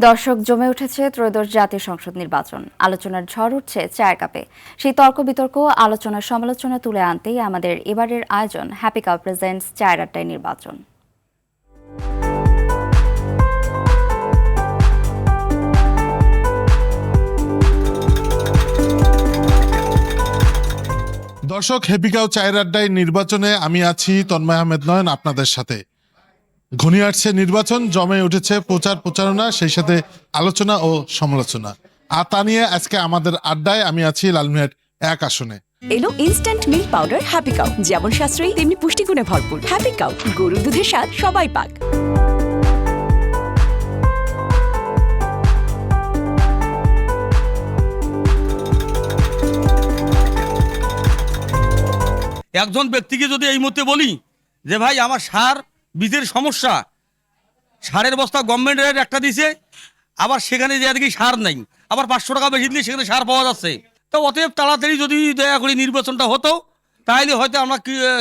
দর্শক জমে উঠেছে ত্রয়োদশ জাতীয় সংসদ নির্বাচন। আলোচনার ঝড় উঠছে চায়ের কাপে। সেই তর্ক বিতর্ক আলোচনার সমালোচনা তুলে আনতেই আমাদের এবারের আয়োজন হ্যাপি কাপ প্রেজেন্টস চায়ের আড্ডায় নির্বাচন। দর্শক, হ্যাপি কাপ চায়ের আড্ডায় নির্বাচনে আমি আছি তন্ময় আহমেদ নয়ন আপনাদের সাথে। ঘনিয়ে আসছে নির্বাচন, জমে উঠেছে প্রচার প্রচারণা, সেই সাথে আলোচনা ও সমালোচনা। আর তা নিয়ে আজকে আমাদের আড্ডায় আমি আছি লালমিরহাট 1 আসনে। এলো instant milk powder happy cow, যেমন সাশ্রয়ী তেমনি পুষ্টিগুণে ভরপুর। হ্যাপি কাউ, গরুর দুধের স্বাদ সবাই পাক। একজন ব্যক্তিকে যদি এই মুহূর্তে বলি যে ভাই আমার সার বীজের সমস্যা, সারের বস্তা গভর্নমেন্টের একটা দিছে, আবার সেখানে যে দেখি সার নেই, আবার 500 টাকা বেশি দিলে সেখানে সার পাওয়া যাচ্ছে। তো অতএব তাড়াতাড়ি যদি দয়া করে নির্বাচনটা হতো, তাহলে হয়তো আমরা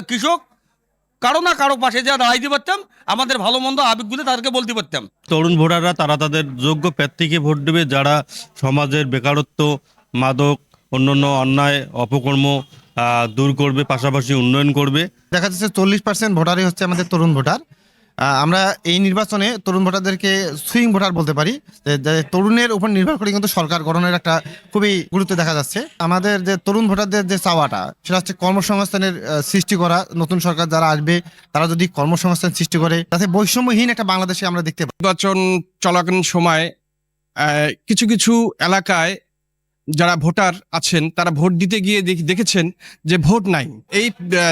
কৃষক কারো না কারো পাশে যা দাঁড়াইতে পারতাম, আমাদের ভালো মন্দ আবেগগুলো তাদেরকে বলতে পারতাম। তরুণ ভোটাররা তারা তাদের যোগ্য প্রার্থীকে ভোট দেবে, যারা সমাজের বেকারত্ব, মাদক, অন্যান্য অন্যায় অপকর্ম দূর করবে, পাশাপাশি উন্নয়ন করবে। দেখা যাচ্ছে 40% ভোটারই হচ্ছে আমাদের তরুণ ভোটার। আমরা এই নির্বাচনে তরুণ ভোটারদেরকে সুইং ভোটার বলতে পারি। তরুণের উপর নির্ভর করে কিন্তু সরকার গঠনের একটা খুবই গুরুত্ব দেখা যাচ্ছে। আমাদের যে তরুণ ভোটারদের যে চাওয়াটা, সেটা হচ্ছে কর্মসংস্থানের সৃষ্টি করা। নতুন সরকার যারা আসবে তারা যদি কর্মসংস্থান সৃষ্টি করে, তাতে বৈষম্যহীন একটা বাংলাদেশে আমরা দেখতে পাই। নির্বাচন চলাকালীন সময় কিছু কিছু এলাকায় যারা ভোটার আছেন তারা ভোট দিতে গিয়ে দেখেছেন যে ভোট নাই। এই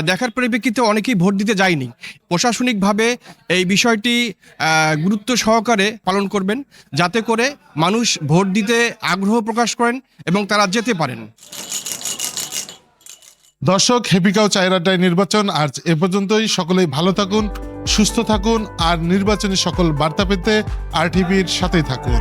দেখার পরিপ্রেক্ষিতে অনেকেই ভোট দিতে যায়নি। প্রশাসনিকভাবে এই বিষয়টি গুরুত্ব সহকারে পালন করবেন, যাতে করে মানুষ ভোট দিতে আগ্রহ প্রকাশ করেন এবং তারা যেতে পারেন। দর্শক, হ্যাপি কাপ চায়ের আড্ডায় নির্বাচন আজ এ পর্যন্তই। সকলেই ভালো থাকুন, সুস্থ থাকুন, আর নির্বাচনী সকল বার্তা পেতে RTVর সাথেই থাকুন।